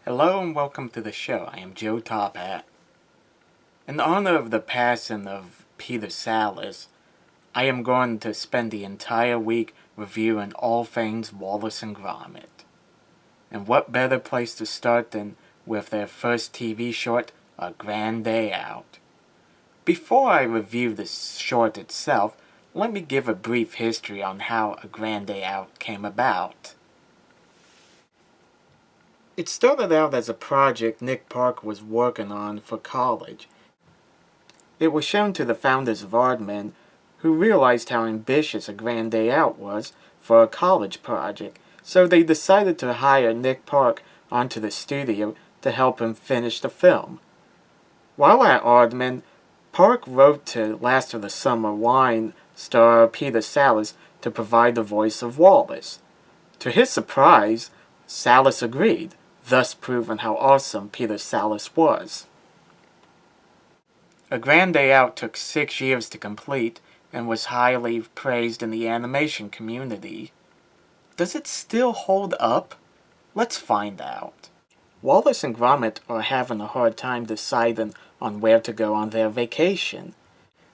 Hello and welcome to the show. I am Joe Tophat. In honor of the passing of Peter Sallis, I am going to spend the entire week reviewing all things Wallace and Gromit. And what better place to start than with their first TV short, A Grand Day Out. Before I review the short itself, let me give a brief history on how A Grand Day Out came about. It started out as a project Nick Park was working on for college. It was shown to the founders of Aardman, who realized how ambitious A Grand Day Out was for a college project, so they decided to hire Nick Park onto the studio to help him finish the film. While at Aardman, Park wrote to Last of the Summer Wine star Peter Sallis to provide the voice of Wallace. To his surprise, Sallis agreed, thus proving how awesome Peter Sallis was. A Grand Day Out took 6 years to complete and was highly praised in the animation community. Does it still hold up? Let's find out. Wallace and Gromit are having a hard time deciding on where to go on their vacation.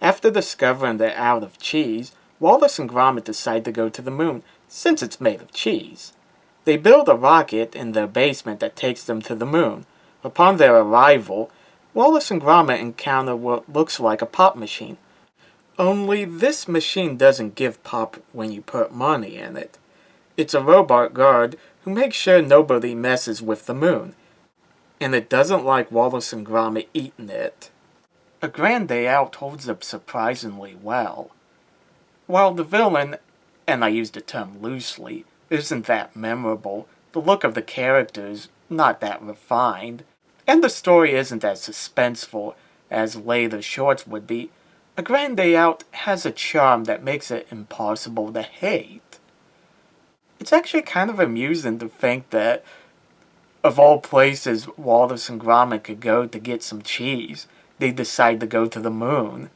After discovering they're out of cheese, Wallace and Gromit decide to go to the moon since it's made of cheese. They build a rocket in their basement that takes them to the moon. Upon their arrival, Wallace and Gromit encounter what looks like a pop machine. Only this machine doesn't give pop when you put money in it. It's a robot guard who makes sure nobody messes with the moon. And it doesn't like Wallace and Gromit eating it. A Grand Day Out holds up surprisingly well. While the villain, and I use the term loosely, isn't that memorable, the look of the characters not that refined, and the story isn't as suspenseful as later shorts would be, A Grand Day Out has a charm that makes it impossible to hate. It's actually kind of amusing to think that, of all places Wallace and Gromit could go to get some cheese, they decide to go to the moon.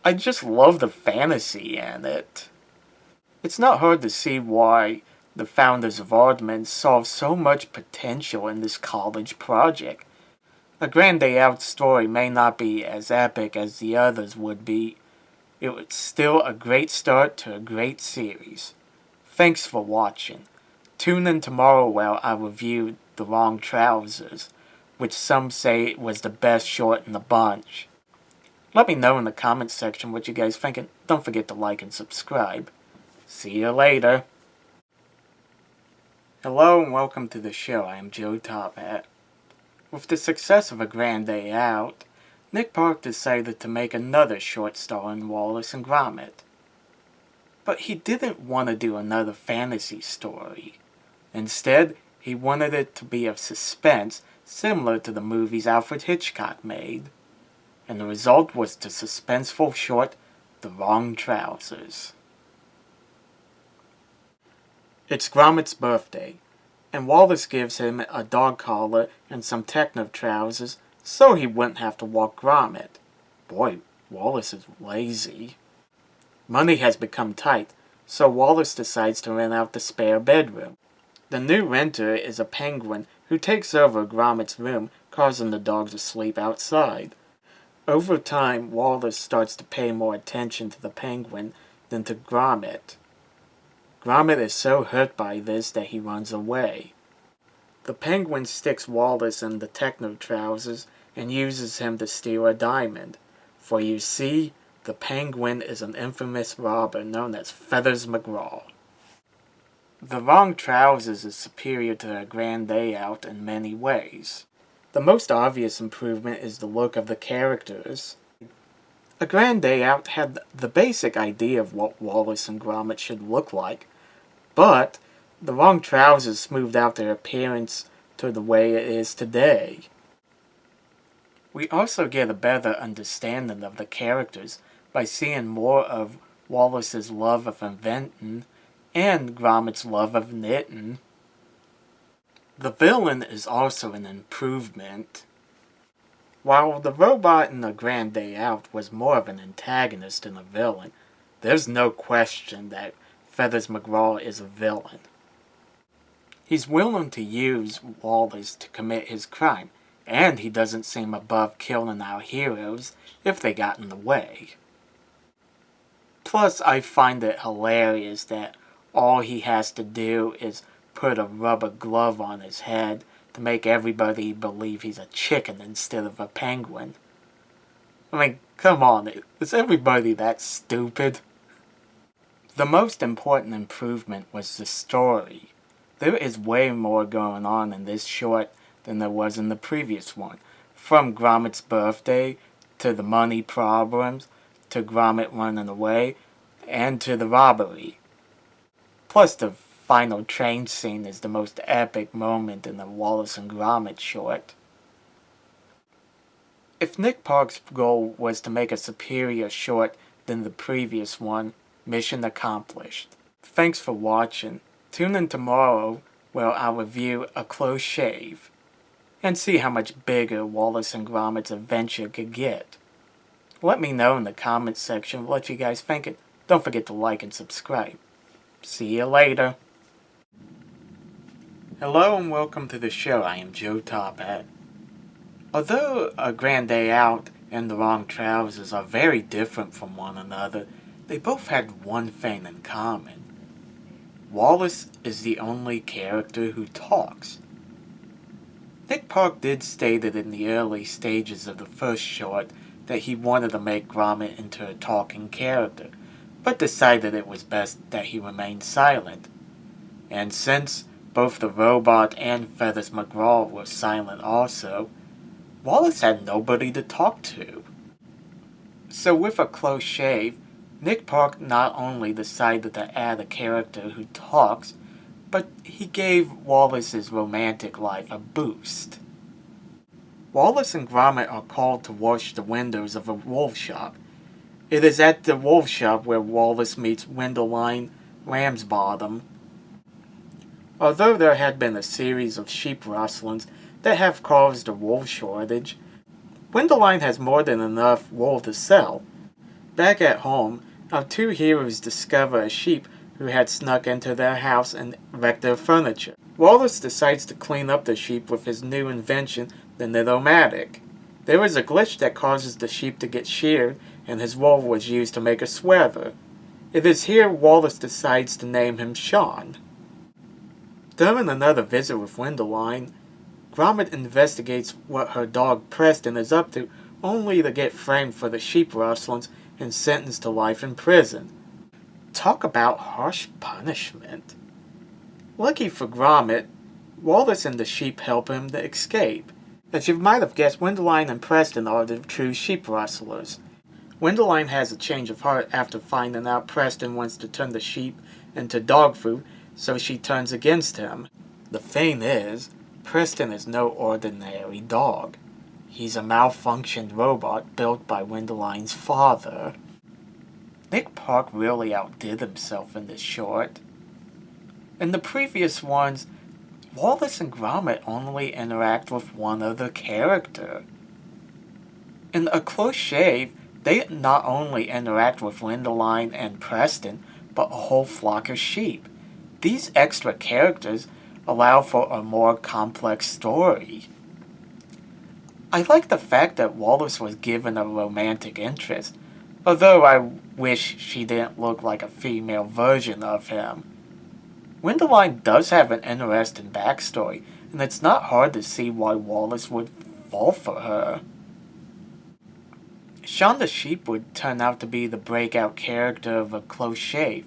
I just love the fantasy in it. It's not hard to see why the founders of Aardman saw so much potential in this college project. A Grand Day Out story may not be as epic as the others would be. It was still a great start to a great series. Thanks for watching. Tune in tomorrow while I review The Wrong Trousers, which some say was the best short in the bunch. Let me know in the comments section what you guys think, and don't forget to like and subscribe. See you later. Hello and welcome to the show. I am Joe Tophat. With the success of A Grand Day Out, Nick Park decided to make another short starring Wallace and Gromit. But he didn't want to do another fantasy story. Instead, he wanted it to be of suspense similar to the movies Alfred Hitchcock made. And the result was the suspenseful short, The Wrong Trousers. It's Gromit's birthday, and Wallace gives him a dog collar and some techno trousers so he wouldn't have to walk Gromit. Boy, Wallace is lazy. Money has become tight, so Wallace decides to rent out the spare bedroom. The new renter is a penguin who takes over Gromit's room, causing the dog to sleep outside. Over time, Wallace starts to pay more attention to the penguin than to Gromit. Gromit is so hurt by this that he runs away. The penguin sticks Wallace in the techno trousers and uses him to steal a diamond. For you see, the penguin is an infamous robber known as Feathers McGraw. The Wrong Trousers is superior to A Grand Day Out in many ways. The most obvious improvement is the look of the characters. A Grand Day Out had the basic idea of what Wallace and Gromit should look like, but The Wrong Trousers smoothed out their appearance to the way it is today. We also get a better understanding of the characters by seeing more of Wallace's love of inventing and Gromit's love of knitting. The villain is also an improvement. While the robot in A Grand Day Out was more of an antagonist than a villain, there's no question that Feathers McGraw is a villain. He's willing to use Wallace to commit his crime, and he doesn't seem above killing our heroes if they got in the way. Plus, I find it hilarious that all he has to do is put a rubber glove on his head to make everybody believe he's a chicken instead of a penguin. I mean, come on, is everybody that stupid? The most important improvement was the story. There is way more going on in this short than there was in the previous one. From Gromit's birthday, to the money problems, to Gromit running away, and to the robbery. Plus, the final train scene is the most epic moment in the Wallace and Gromit short. If Nick Park's goal was to make a superior short than the previous one, mission accomplished. Thanks for watching. Tune in tomorrow where I'll review A Close Shave and see how much bigger Wallace and Gromit's adventure could get. Let me know in the comments section what you guys think, and don't forget to like and subscribe. See you later. Hello and welcome to the show. I am Tophat. Although A Grand Day Out and The Wrong Trousers are very different from one another, they both had one thing in common. Wallace is the only character who talks. Nick Park did state it in the early stages of the first short that he wanted to make Gromit into a talking character, but decided it was best that he remained silent. And since both the robot and Feathers McGraw were silent also, Wallace had nobody to talk to. So with A Close Shave, Nick Park not only decided to add a character who talks, but he gave Wallace's romantic life a boost. Wallace and Gromit are called to wash the windows of a wool shop. It is at the wool shop where Wallace meets Wendelline Ramsbottom. Although there had been a series of sheep rustlings that have caused a wool shortage, Wendelline has more than enough wool to sell. Back at home, our two heroes discover a sheep who had snuck into their house and wrecked their furniture. Wallace decides to clean up the sheep with his new invention, the Knit-O-Matic. There is a glitch that causes the sheep to get sheared, and his wool was used to make a sweater. It is here Wallace decides to name him Sean. During another visit with Wendelline, Gromit investigates what her dog Preston is up to, only to get framed for the sheep rustlings and sentenced to life in prison. Talk about harsh punishment. Lucky for Gromit, Wallace and the sheep help him to escape. As you might have guessed, Wendelline and Preston are the true sheep rustlers. Wendelline has a change of heart after finding out Preston wants to turn the sheep into dog food, so she turns against him. The thing is, Preston is no ordinary dog. He's a malfunctioned robot built by Wendelline's father. Nick Park really outdid himself in this short. In the previous ones, Wallace and Gromit only interact with one other character. In A Close Shave, they not only interact with Wendelline and Preston, but a whole flock of sheep. These extra characters allow for a more complex story. I like the fact that Wallace was given a romantic interest, although I wish she didn't look like a female version of him. Wendelline does have an interesting backstory, and it's not hard to see why Wallace would fall for her. Sean the Sheep would turn out to be the breakout character of A Close Shave.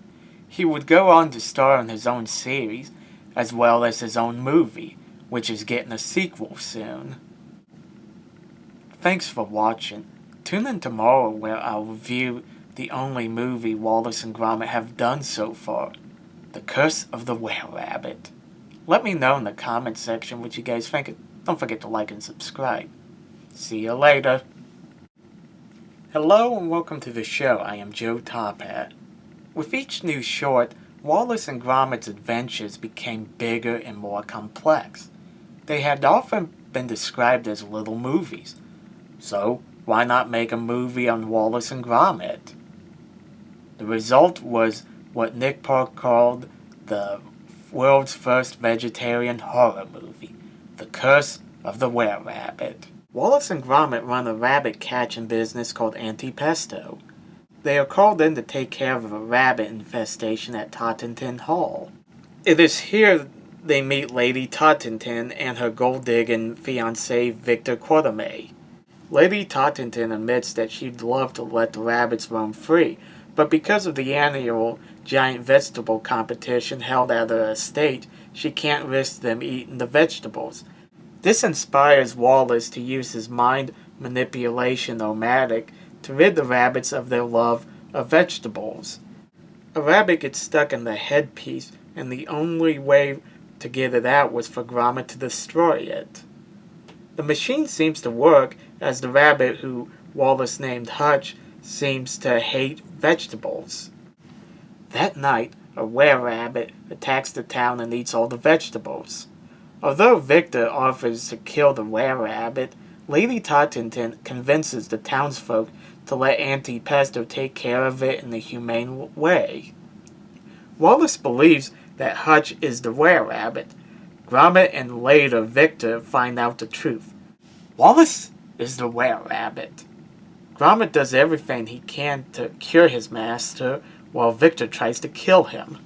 He would go on to star in his own series, as well as his own movie, which is getting a sequel soon. Thanks for watching. Tune in tomorrow where I'll review the only movie Wallace and Gromit have done so far, The Curse of the Were-Rabbit. Let me know in the comments section what you guys think. Don't forget to like and subscribe. See you later. Hello and welcome to the show. I am Tophat. With each new short, Wallace and Gromit's adventures became bigger and more complex. They had often been described as little movies. So, why not make a movie on Wallace and Gromit? The result was what Nick Park called the world's first vegetarian horror movie, The Curse of the Were-Rabbit. Wallace and Gromit run a rabbit catching business called Antipesto. They are called in to take care of a rabbit infestation at Tottenton Hall. It is here they meet Lady Tottenton and her gold-digging fiancé Victor Quatermain. Lady Tottenton admits that she'd love to let the rabbits roam free, but because of the annual giant vegetable competition held at her estate, she can't risk them eating the vegetables. This inspires Wallace to use his mind manipulation nomadic to rid the rabbits of their love of vegetables. A rabbit gets stuck in the headpiece, and the only way to get it out was for Gromit to destroy it. The machine seems to work, as the rabbit who Wallace named Hutch seems to hate vegetables. That night, a were-rabbit attacks the town and eats all the vegetables. Although Victor offers to kill the were-rabbit, Lady Tottenton convinces the townsfolk to let Antipesto take care of it in a humane way. Wallace believes that Hutch is the were-rabbit. Gromit and later Victor find out the truth. Wallace is the were-rabbit. Gromit does everything he can to cure his master, while Victor tries to kill him.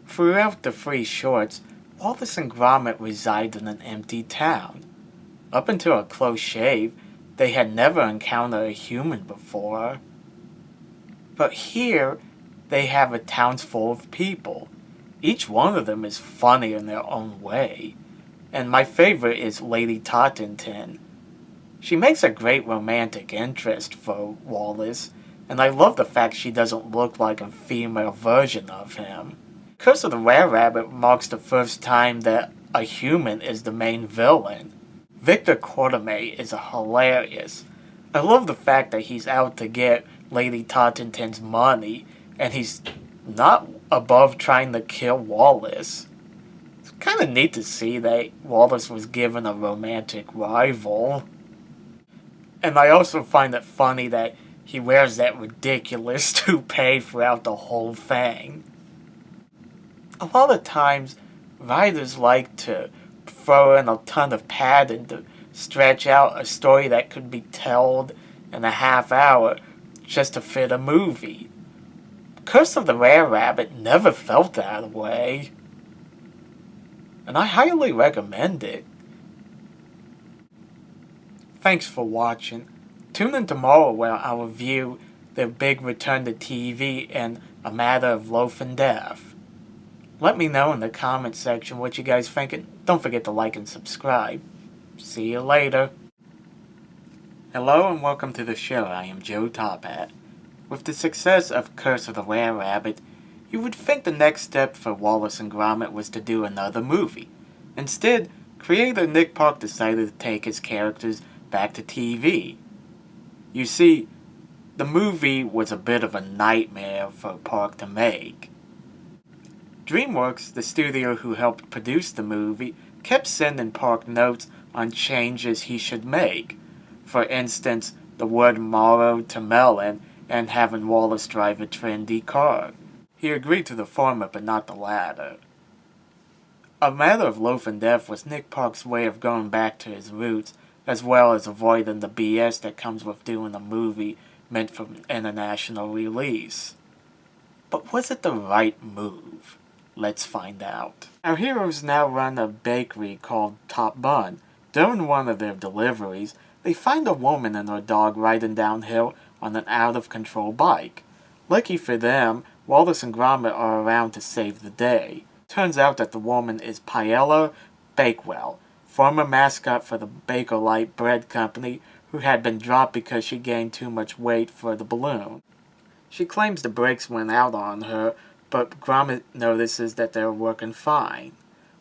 Throughout the 3 shorts, Wallace and Gromit reside in an empty town. Up until a close shave, they had never encountered a human before. But here, they have a town full of people. Each one of them is funny in their own way. And my favorite is Lady Tottenton. She makes a great romantic interest for Wallace, and I love the fact she doesn't look like a female version of him. Curse of the Were-Rabbit marks the first time that a human is the main villain. Victor Quatermain is hilarious. I love the fact that he's out to get Lady Tottenton's money, and he's not above trying to kill Wallace. It's kind of neat to see that Wallace was given a romantic rival. And I also find it funny that he wears that ridiculous toupee throughout the whole thing. A lot of times, writers like to throw in a ton of padding to stretch out a story that could be told in a half hour just to fit a movie. Curse of the Were-Rabbit never felt that way, and I highly recommend it. Thanks for watching. Tune in tomorrow where I'll review their big return to TV and A Matter of Life and Death. Let me know in the comment section what you guys think, and don't forget to like and subscribe. See you later. Hello and welcome to the show. I am Joe Tophat. With the success of Curse of the Were-Rabbit, you would think the next step for Wallace and Gromit was to do another movie. Instead, creator Nick Park decided to take his characters back to TV. You see, the movie was a bit of a nightmare for Park to make. DreamWorks, the studio who helped produce the movie, kept sending Park notes on changes he should make. For instance, the word marrow to melon and having Wallace drive a trendy car. He agreed to the former but not the latter. A Matter of Life and Death was Nick Park's way of going back to his roots, as well as avoiding the BS that comes with doing a movie meant for an international release. But was it the right move? Let's find out. Our heroes now run a bakery called Top Bun. During one of their deliveries, they find a woman and her dog riding downhill on an out-of-control bike. Lucky for them, Wallace and Gromit are around to save the day. Turns out that the woman is Paella Bakewell, former mascot for the Bakelite Bread Company, who had been dropped because she gained too much weight for the balloon. She claims the brakes went out on her, but Gromit notices that they're working fine.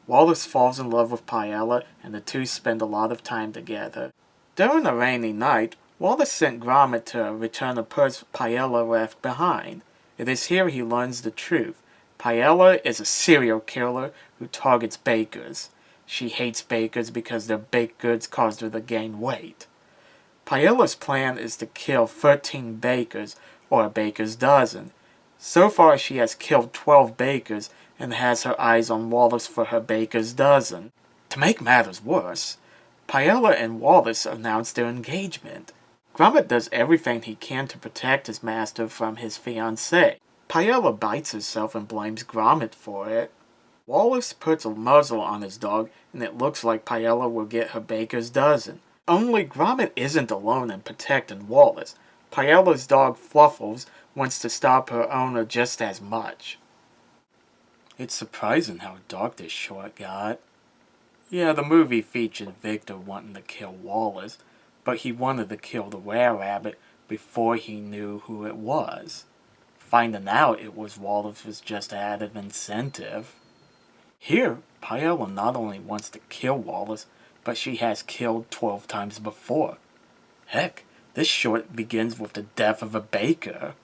Wallace falls in love with Paella, and the two spend a lot of time together. During a rainy night, Wallace sent Gromit to return a purse Paella left behind. It is here he learns the truth. Paella is a serial killer who targets bakers. She hates bakers because their baked goods caused her to gain weight. Paella's plan is to kill 13 bakers, or a baker's dozen. So far she has killed 12 bakers, and has her eyes on Wallace for her baker's dozen. To make matters worse, Paella and Wallace announced their engagement. Gromit does everything he can to protect his master from his fiancée. Paella bites herself and blames Gromit for it. Wallace puts a muzzle on his dog, and it looks like Paella will get her baker's dozen. Only Gromit isn't alone in protecting Wallace. Paella's dog Fluffles wants to stop her owner just as much. It's surprising how dark this short got. Yeah, the movie featured Victor wanting to kill Wallace, but he wanted to kill the were-rabbit before he knew who it was. Finding out it was Wallace was just added incentive. Here, Paella not only wants to kill Wallace, but she has killed 12 times before. Heck, this short begins with the death of a baker.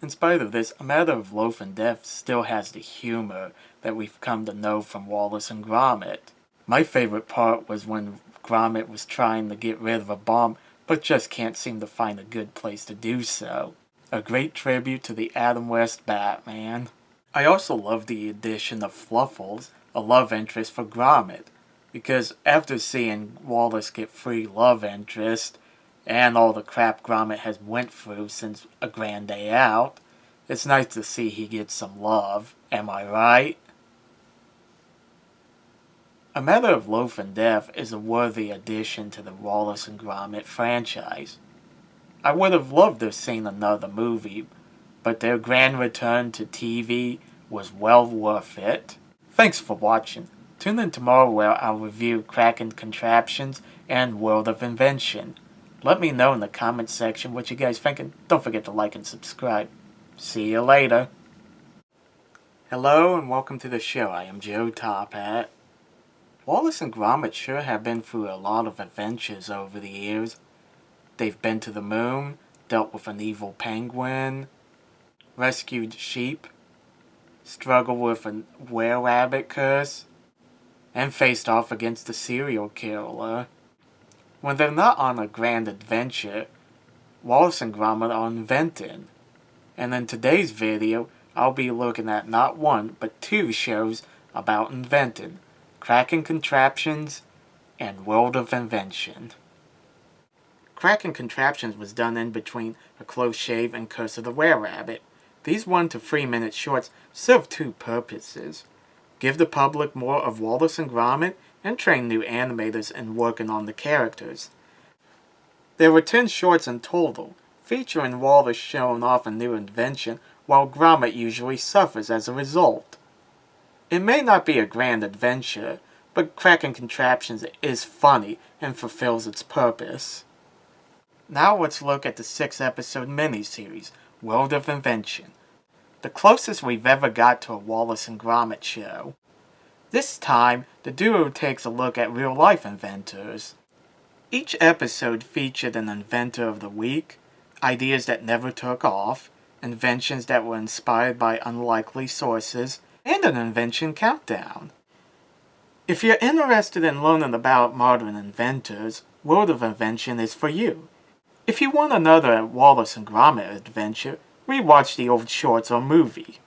In spite of this, A Matter of Loaf and Death still has the humor that we've come to know from Wallace and Gromit. My favorite part was when Gromit was trying to get rid of a bomb, but just can't seem to find a good place to do so. A great tribute to the Adam West Batman. I also love the addition of Fluffles, a love interest for Gromit, because after seeing Wallace get free love interest, and all the crap Gromit has went through since A Grand Day Out, it's nice to see he gets some love, am I right? A Matter of Loaf and Death is a worthy addition to the Wallace and Gromit franchise. I would have loved to have seen another movie, but their grand return to TV was well worth it. Thanks for watching. Tune in tomorrow where I'll review Kraken Contraptions and World of Invention. Let me know in the comments section what you guys think, and don't forget to like and subscribe. See you later. Hello and welcome to the show. I am Joe Tophat. Wallace and Gromit sure have been through a lot of adventures over the years. They've been to the moon, dealt with an evil penguin, rescued sheep, struggled with a were-rabbit curse, and faced off against a serial killer. When they're not on a grand adventure, Wallace and Gromit are inventing. And in today's video, I'll be looking at not one, but two shows about inventing: Kraken Contraptions and World of Invention. Kraken Contraptions was done in between A Close Shave and Curse of the Were-Rabbit. These 1 to 3 minute shorts serve two purposes: give the public more of Wallace and Gromit, and train new animators in working on the characters. There were 10 shorts in total, featuring Wallace showing off a new invention, while Gromit usually suffers as a result. It may not be a grand adventure, but Kraken Contraptions is funny and fulfills its purpose. Now let's look at the 6-episode miniseries, World of Invention, the closest we've ever got to a Wallace and Gromit show. This time, the duo takes a look at real-life inventors. Each episode featured an inventor of the week, ideas that never took off, inventions that were inspired by unlikely sources, and an invention countdown. If you're interested in learning about modern inventors, World of Invention is for you. If you want another Wallace and Gromit adventure, rewatch the old shorts or movie.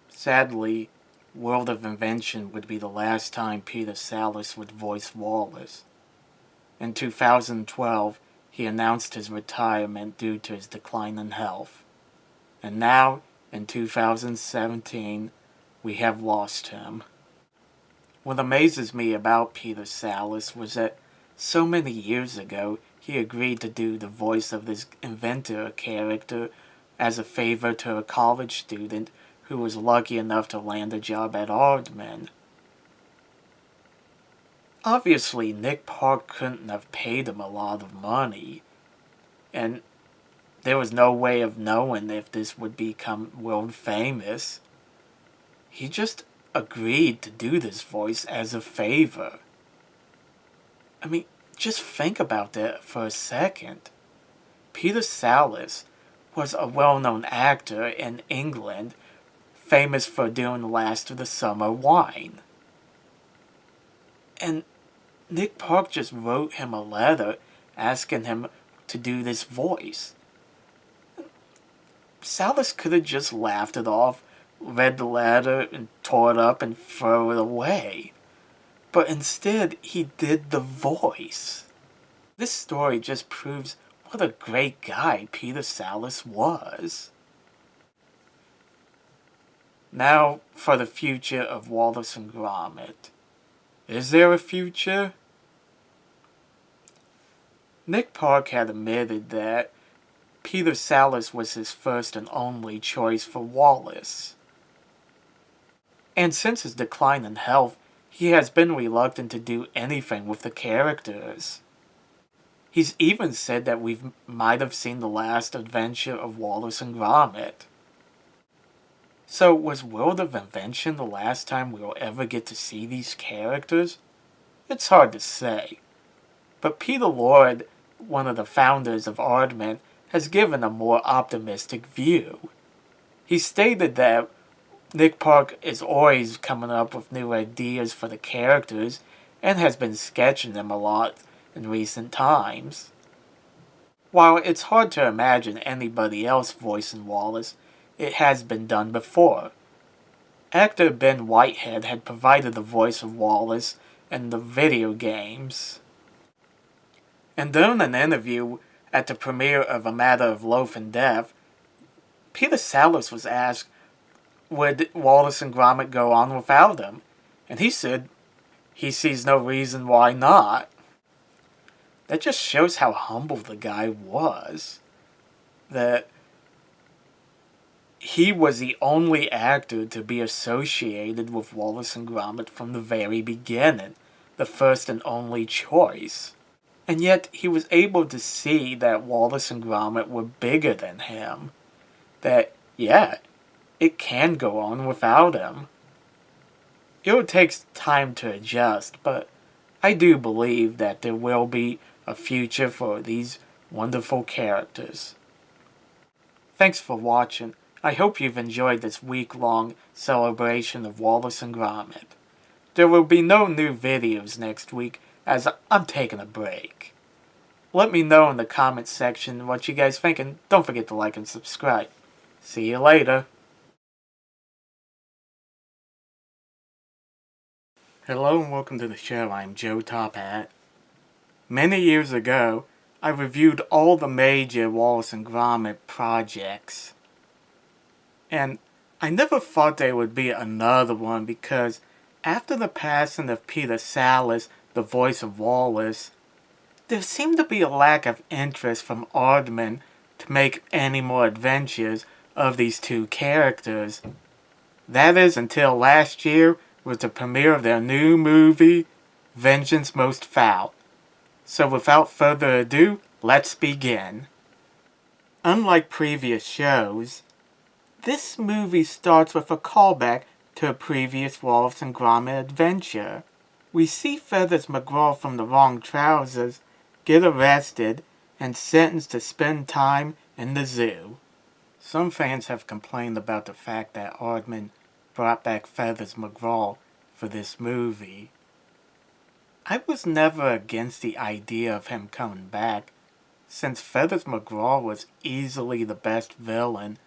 Sadly, World of Invention would be the last time Peter Sallis would voice Wallace. In 2012, he announced his retirement due to his decline in health. And now, in 2017, we have lost him. What amazes me about Peter Sallis was that so many years ago, he agreed to do the voice of this inventor character as a favor to a college student who was lucky enough to land a job at Aardman. Obviously, Nick Park couldn't have paid him a lot of money, and there was no way of knowing if this would become world famous. He just agreed to do this voice as a favor. I mean, just think about that for a second. Peter Sallis was a well-known actor in England, famous for doing Last of the Summer Wine. And Nick Park just wrote him a letter asking him to do this voice. Sallis could have just laughed it off, read the letter and tore it up and threw it away. But instead, he did the voice. This story just proves what a great guy Peter Sallis was. Now for the future of Wallace and Gromit. Is there a future? Nick Park had admitted that Peter Sallis was his first and only choice for Wallace. And since his decline in health, he has been reluctant to do anything with the characters. He's even said that we might have seen the last adventure of Wallace and Gromit. So, was World of Invention the last time we'll ever get to see these characters? It's hard to say. But Peter Lord, one of the founders of Aardman, has given a more optimistic view. He stated that Nick Park is always coming up with new ideas for the characters and has been sketching them a lot in recent times. While it's hard to imagine anybody else voicing Wallace, it has been done before. Actor Ben Whitehead had provided the voice of Wallace in the video games. And during an interview at the premiere of A Matter of Loaf and Death, Peter Sallis was asked, would Wallace and Gromit go on without him? And he said he sees no reason why not. That just shows how humble the guy was. That he was the only actor to be associated with Wallace and Gromit from the very beginning, the first and only choice. And yet he was able to see that Wallace and Gromit were bigger than him. That, yeah, it can go on without him. It will take time to adjust, but I do believe that there will be a future for these wonderful characters. Thanks for watching. I hope you've enjoyed this week-long celebration of Wallace and Gromit. There will be no new videos next week as I'm taking a break. Let me know in the comments section what you guys think, and don't forget to like and subscribe. See you later. Hello and welcome to the show. I'm Joe Tophat. Many years ago, I reviewed all the major Wallace and Gromit projects. And I never thought there would be another one because after the passing of Peter Sallis, the voice of Wallace, there seemed to be a lack of interest from Aardman to make any more adventures of these two characters. That is until last year with the premiere of their new movie, Vengeance Most Foul. So without further ado, let's begin. Unlike previous shows, this movie starts with a callback to a previous Wallace and Gromit adventure. We see Feathers McGraw from the Wrong Trousers get arrested and sentenced to spend time in the zoo. Some fans have complained about the fact that Aardman brought back Feathers McGraw for this movie. I was never against the idea of him coming back, since Feathers McGraw was easily the best villain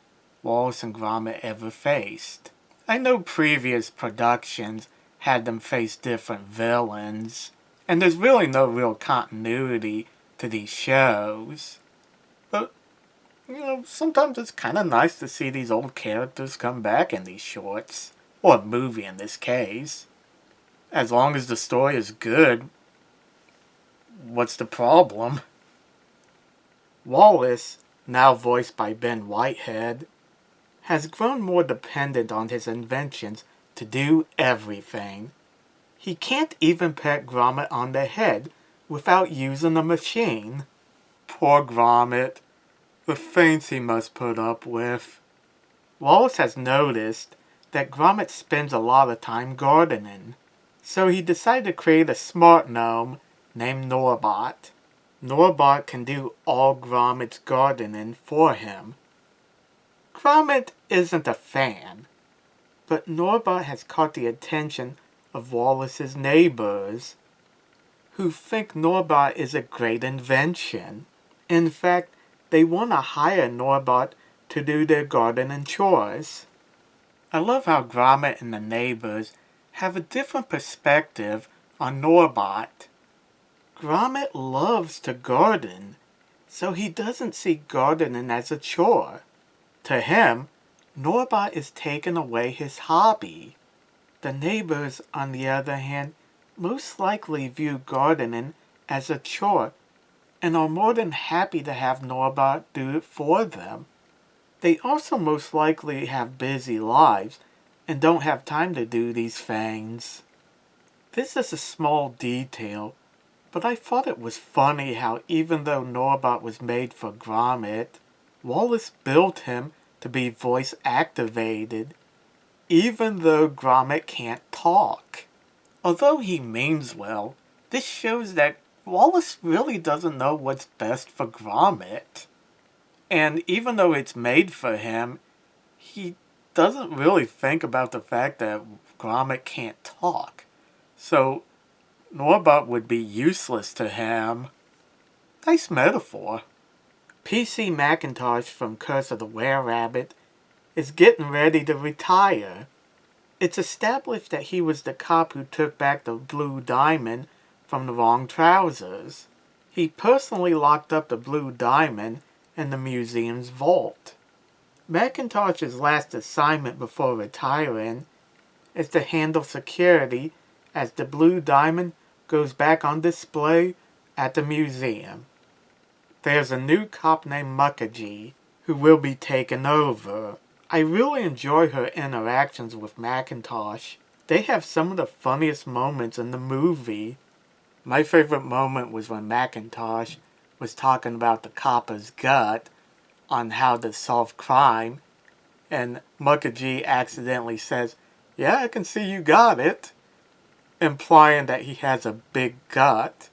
Wallace and Gromit ever faced. I know previous productions had them face different villains, and there's really no real continuity to these shows. But, sometimes it's kind of nice to see these old characters come back in these shorts, or a movie in this case. As long as the story is good, what's the problem? Wallace, now voiced by Ben Whitehead, has grown more dependent on his inventions to do everything. He can't even pat Gromit on the head without using a machine. Poor Gromit, the things he must put up with. Wallace has noticed that Gromit spends a lot of time gardening, so he decided to create a smart gnome named Norbot. Norbot can do all Gromit's gardening for him. Gromit isn't a fan, but Norbot has caught the attention of Wallace's neighbors, who think Norbot is a great invention. In fact, they want to hire Norbot to do their gardening chores. I love how Gromit and the neighbors have a different perspective on Norbot. Gromit loves to garden, so he doesn't see gardening as a chore. To him, Norbot is taking away his hobby. The neighbors, on the other hand, most likely view gardening as a chore and are more than happy to have Norbot do it for them. They also most likely have busy lives and don't have time to do these things. This is a small detail, but I thought it was funny how even though Norbot was made for Gromit, Wallace built him to be voice activated, even though Gromit can't talk. Although he means well, this shows that Wallace really doesn't know what's best for Gromit. And even though it's made for him, he doesn't really think about the fact that Gromit can't talk. So Norbot would be useless to him. Nice metaphor. PC Macintosh from Curse of the Were-Rabbit is getting ready to retire. It's established that he was the cop who took back the blue diamond from the wrong trousers. He personally locked up the blue diamond in the museum's vault. Macintosh's last assignment before retiring is to handle security as the blue diamond goes back on display at the museum. There's a new cop named Mukherjee who will be taking over. I really enjoy her interactions with Macintosh. They have some of the funniest moments in the movie. My favorite moment was when Macintosh was talking about the copper's gut on how to solve crime, and Mukherjee accidentally says, "Yeah, I can see you got it," implying that he has a big gut.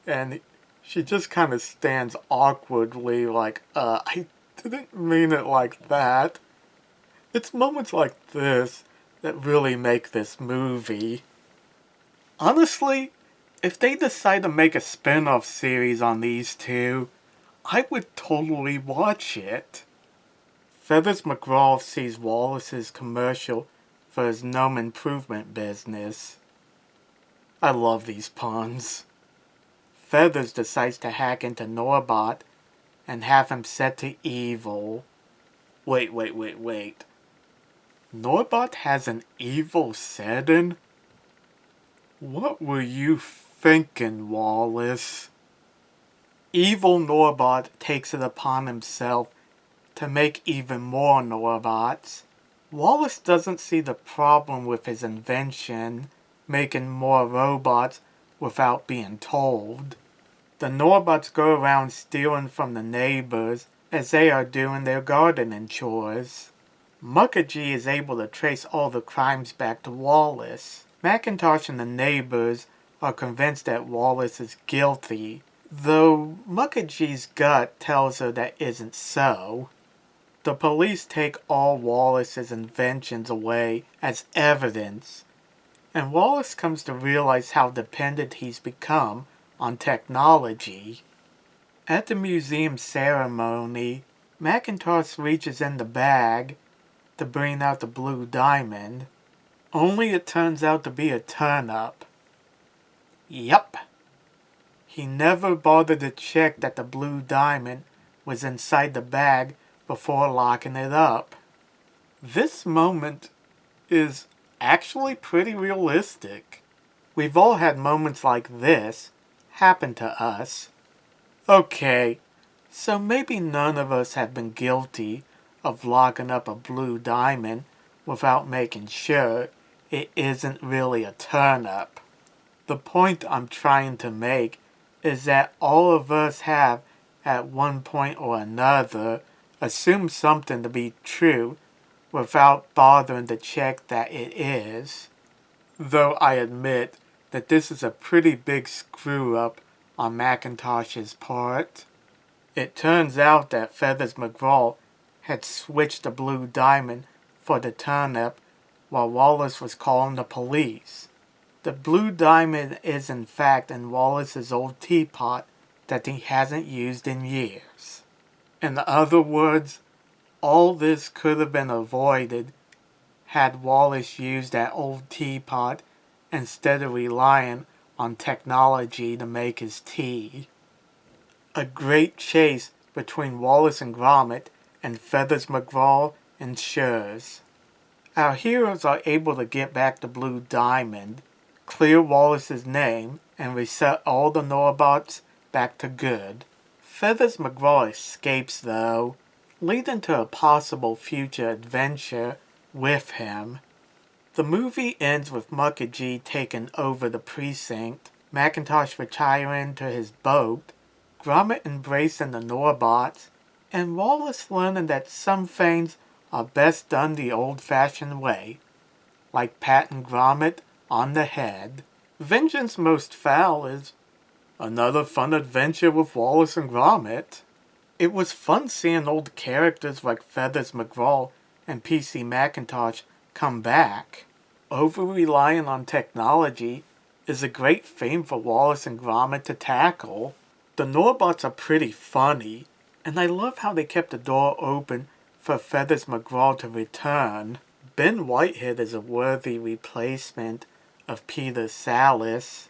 And she just kind of stands awkwardly like, I didn't mean it like that. It's moments like this that really make this movie. Honestly, if they decide to make a spin-off series on these two, I would totally watch it. Feathers McGraw sees Wallace's commercial for his gnome improvement business. I love these puns. Feathers decides to hack into Norbot and have him set to evil. Wait. Norbot has an evil setting? What were you thinking, Wallace? Evil Norbot takes it upon himself to make even more Norbots. Wallace doesn't see the problem with his invention, making more robots without being told. The Norbots go around stealing from the neighbors as they are doing their gardening chores. Mukherjee is able to trace all the crimes back to Wallace. Macintosh and the neighbors are convinced that Wallace is guilty, though Mukherjee's gut tells her that isn't so. The police take all Wallace's inventions away as evidence, and Wallace comes to realize how dependent he's become on technology. At the museum ceremony, Macintosh reaches in the bag to bring out the blue diamond, only it turns out to be a turnip. Yup. He never bothered to check that the blue diamond was inside the bag before locking it up. This moment is actually pretty realistic. We've all had moments like this happen to us. Okay, so maybe none of us have been guilty of locking up a blue diamond without making sure it isn't really a turnip. The point I'm trying to make is that all of us have, at one point or another, assumed something to be true without bothering to check that it is. Though I admit that this is a pretty big screw-up on Macintosh's part. It turns out that Feathers McGraw had switched the blue diamond for the turnip while Wallace was calling the police. The blue diamond is in fact in Wallace's old teapot that he hasn't used in years. In other words, all this could have been avoided had Wallace use that old teapot instead of relying on technology to make his tea. A great chase between Wallace and Gromit and Feathers McGraw ensures. Our heroes are able to get back the Blue Diamond, clear Wallace's name, and reset all the Norbots back to good. Feathers McGraw escapes though, leading to a possible future adventure with him. The movie ends with Muckagee taking over the precinct, Macintosh retiring to his boat, Gromit embracing the Norbots, and Wallace learning that some things are best done the old-fashioned way, like patting Gromit on the head. Vengeance Most Foul is another fun adventure with Wallace and Gromit. It was fun seeing old characters like Feathers McGraw and PC Macintosh come back. Over-relying on technology is a great theme for Wallace and Gromit to tackle. The Norbots are pretty funny, and I love how they kept the door open for Feathers McGraw to return. Ben Whitehead is a worthy replacement of Peter Sallis.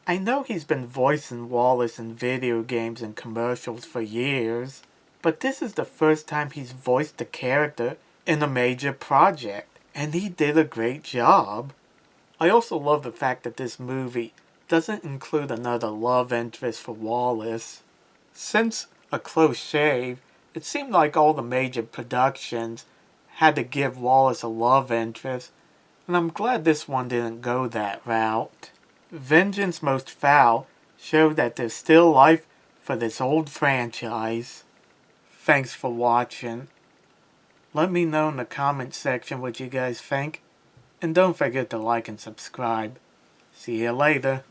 I know he's been voicing Wallace in video games and commercials for years, but this is the first time he's voiced the character in a major project, and he did a great job. I also love the fact that this movie doesn't include another love interest for Wallace. Since A Close Shave, it seemed like all the major productions had to give Wallace a love interest, and I'm glad this one didn't go that route. Vengeance Most Foul showed that there's still life for this old franchise. Thanks for watching. Let me know in the comment section what you guys think, and don't forget to like and subscribe. See you later.